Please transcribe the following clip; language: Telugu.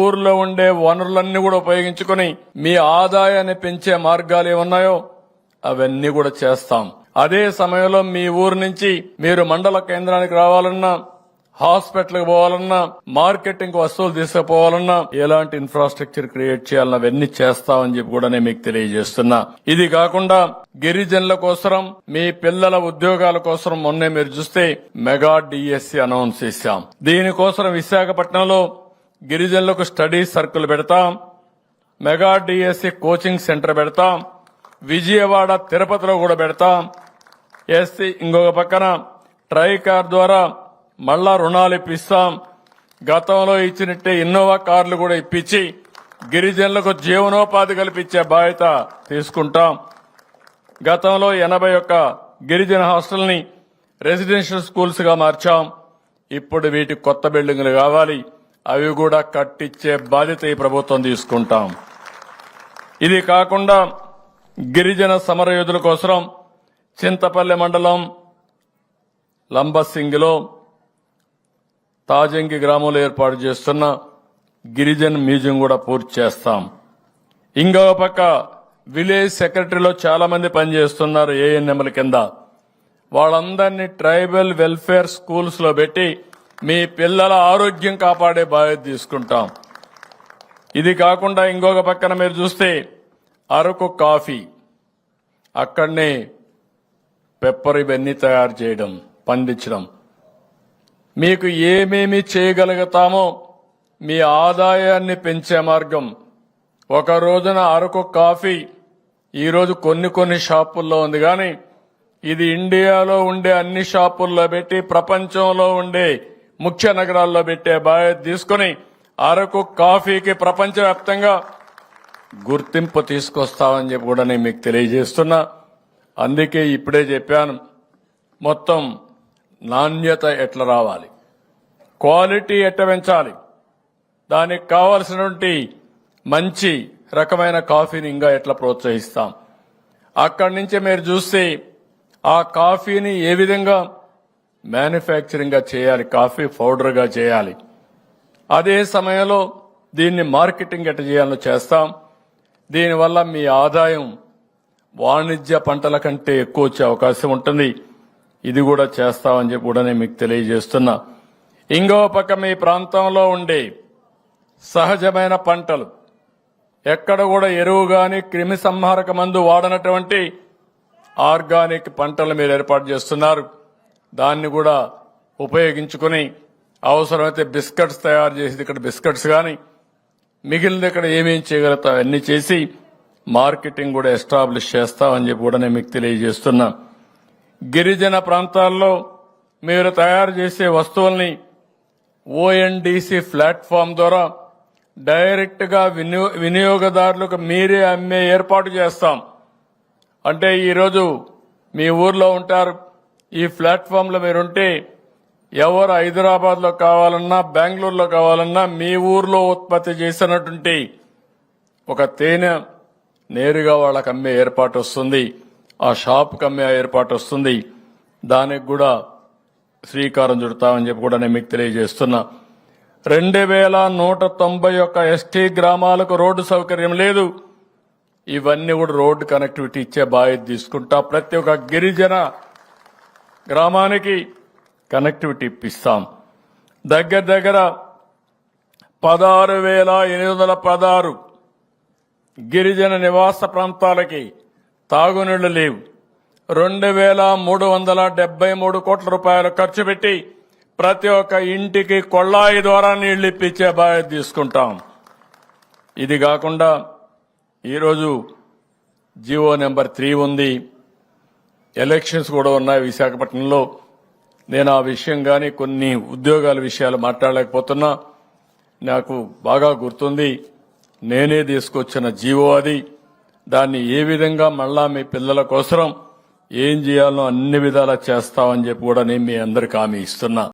ఊర్లో ఉండే వనరులన్నీ కూడా ఉపయోగించుకుని మీ ఆదాయాన్ని పెంచే మార్గాలు ఏమున్నాయో అవన్నీ కూడా చేస్తాం. అదే సమయంలో మీ ఊరు నుంచి మీరు మండల కేంద్రానికి రావాలన్నా, హాస్పిటల్కి పోవాలన్నా, మార్కెటింగ్ వస్తువులు తీసుకుపోవాలన్నా ఎలాంటి ఇన్ఫ్రాస్ట్రక్చర్ క్రియేట్ చేయాలన్నా అవన్నీ చేస్తామని చెప్పి కూడా నేను మీకు తెలియజేస్తున్నా. ఇది కాకుండా గిరిజనుల కోసం, మీ పిల్లల ఉద్యోగాల కోసం మొన్నే మీరు చూస్తే మెగా డిఎస్సి అనౌన్స్ చేశాం. దీనికోసం విశాఖపట్నంలో గిరిజనులకు స్టడీ సర్కిల్ పెడతాం, మెగా డిఎస్సి కోచింగ్ సెంటర్ పెడతాం, విజయవాడ తిరుపతిలో కూడా పెడతాం. ఇంకొక పక్కన ట్రైకార్ ద్వారా మళ్లా రుణాలు ఇప్పిస్తాం. గతంలో ఇచ్చినట్టే ఇన్నోవా కార్లు కూడా ఇప్పించి గిరిజనులకు జీవనోపాధి కల్పించే బాధ్యత తీసుకుంటాం. గతంలో 81 గిరిజన హాస్టల్ని రెసిడెన్షియల్ స్కూల్స్ గా మార్చాం. ఇప్పుడు వీటికి కొత్త బిల్డింగులు కావాలి, అవి కూడా కట్టించే బాధ్యత ఈ ప్రభుత్వం తీసుకుంటాం. ఇది కాకుండా గిరిజన సమరయోధుల కోసం చింతపల్లి మండలం లంబసింగిలో తాజంగి గ్రామంలో ఏర్పాటు చేస్తున్న గిరిజన్ మ్యూజియం కూడా పూర్తి చేస్తాం. ఇంకో పక్క విలేజ్ సెక్రటరీలో చాలా మంది పనిచేస్తున్నారు ఏఎన్ఎంల కింద. వాళ్ళందరినీ ట్రైబల్ వెల్ఫేర్ స్కూల్స్ లో పెట్టి మీ పిల్లల ఆరోగ్యం కాపాడే బాధ్యత తీసుకుంటాం. ఇది కాకుండా ఇంకొక పక్కన మీరు చూస్తే అరకు కాఫీ, అక్కడనే పెప్పర్ ఇవన్నీ తయారు చేయడం, పండించడం. మీకు ఏమేమి చేయగలుగుతామో మీ ఆదాయాన్ని పెంచే మార్గం. ఒక రోజున అరకు కాఫీ ఈరోజు కొన్ని షాపుల్లో ఉంది, కానీ ఇది ఇండియాలో ఉండే అన్ని షాపుల్లో పెట్టి ప్రపంచంలో ఉండే ముఖ్య నగరాల్లో పెట్టే బాధ్యత తీసుకుని అరకు కాఫీకి ప్రపంచవ్యాప్తంగా గుర్తింపు తీసుకొస్తామని చెప్పి కూడా నేను మీకు తెలియజేస్తున్నా. అందుకే ఇప్పుడే చెప్పాను, మొత్తం నాణ్యత ఎట్లా రావాలి, క్వాలిటీ ఎట్లా పెంచాలి, దానికి కావాల్సినటువంటి మంచి రకమైన కాఫీని ఇంకా ఎట్లా ప్రోత్సహిస్తాం. అక్కడి నుంచి మీరు చూస్తే ఆ కాఫీని ఏ విధంగా మ్యానుఫ్యాక్చరింగ్ గా చేయాలి, కాఫీ పౌడర్ గా చేయాలి. అదే సమయంలో దీన్ని మార్కెటింగ్ ఎట్లా చేయాలో చేస్తాం. దీనివల్ల మీ ఆదాయం వాణిజ్య పంటల కంటే ఎక్కువ వచ్చే అవకాశం ఉంటుంది. ఇది కూడా చేస్తామని చెప్పి కూడా నేను మీకు తెలియజేస్తున్నా. ఇంకో పక్క మీ ప్రాంతంలో ఉండే సహజమైన పంటలు, ఎక్కడ కూడా ఎరువు గాని క్రిమి సంహారక మందు వాడనటువంటి ఆర్గానిక్ పంటలు మీరు ఏర్పాటు చేస్తున్నారు. దాన్ని కూడా ఉపయోగించుకుని అవసరమైతే బిస్కెట్స్ తయారు చేసి ఇక్కడ బిస్కెట్స్ గాని మిగిలిన ఇక్కడ ఏమేం చేయగలుగుతా అన్ని చేసి మార్కెటింగ్ కూడా ఎస్టాబ్లిష్ చేస్తామని చెప్పి కూడా నేను మీకు తెలియజేస్తున్నా. గిరిజన ప్రాంతాల్లో మీరు తయారు చేసే వస్తువుల్ని ఓఎన్డీసీ ప్లాట్ఫామ్ ద్వారా డైరెక్ట్ గా వినియోగదారులకు మీరే అమ్మే ఏర్పాటు చేస్తాం. అంటే ఈరోజు మీ ఊర్లో ఉంటారు, ఈ ప్లాట్ఫామ్ లో మీరుంటే ఎవరు హైదరాబాద్ లో కావాలన్నా, బెంగళూరులో కావాలన్నా మీ ఊర్లో ఉత్పత్తి చేసినటువంటి ఒక తేనె నేరుగా వాళ్ళకి అమ్మే ఏర్పాటు వస్తుంది, ఆ షాప్కి అమ్మే ఏర్పాటు వస్తుంది. దానికి కూడా శ్రీకారం చుడతామని చెప్పి కూడా నేను మీకు తెలియజేస్తున్నా. 2191 ఎస్టీ గ్రామాలకు రోడ్డు సౌకర్యం లేదు. ఇవన్నీ కూడా రోడ్డు కనెక్టివిటీ ఇచ్చే బాధ్యత తీసుకుంటా. ప్రతి ఒక్క గిరిజన గ్రామానికి కనెక్టివిటీ ఇప్పిస్తాం. దగ్గర 16,816 గిరిజన నివాస ప్రాంతాలకి తాగునీళ్లు లేవు. 2,373 కోట్ల రూపాయలు ఖర్చు పెట్టి ప్రతి ఒక్క ఇంటికి కొళాయి ద్వారా నీళ్లు ఇప్పించే బాధ్యత తీసుకుంటాం. ఇది కాకుండా ఈరోజు జీవో నెంబర్ 3 ఉంది, ఎలక్షన్స్ కూడా ఉన్నాయి విశాఖపట్నంలో. నేను ఆ విషయం కానీ కొన్ని ఉద్యోగాల విషయాలు మాట్లాడలేకపోతున్నా. నాకు బాగా గుర్తుంది, నేనే తీసుకొచ్చిన జీవో అది. దాన్ని ఏ విధంగా మళ్ళా మీ పిల్లల కోసం ఏం చేయాలో అన్ని విధాలా చేస్తామని చెప్పి కూడా నేను మీ అందరికి హామీ ఇస్తున్నా.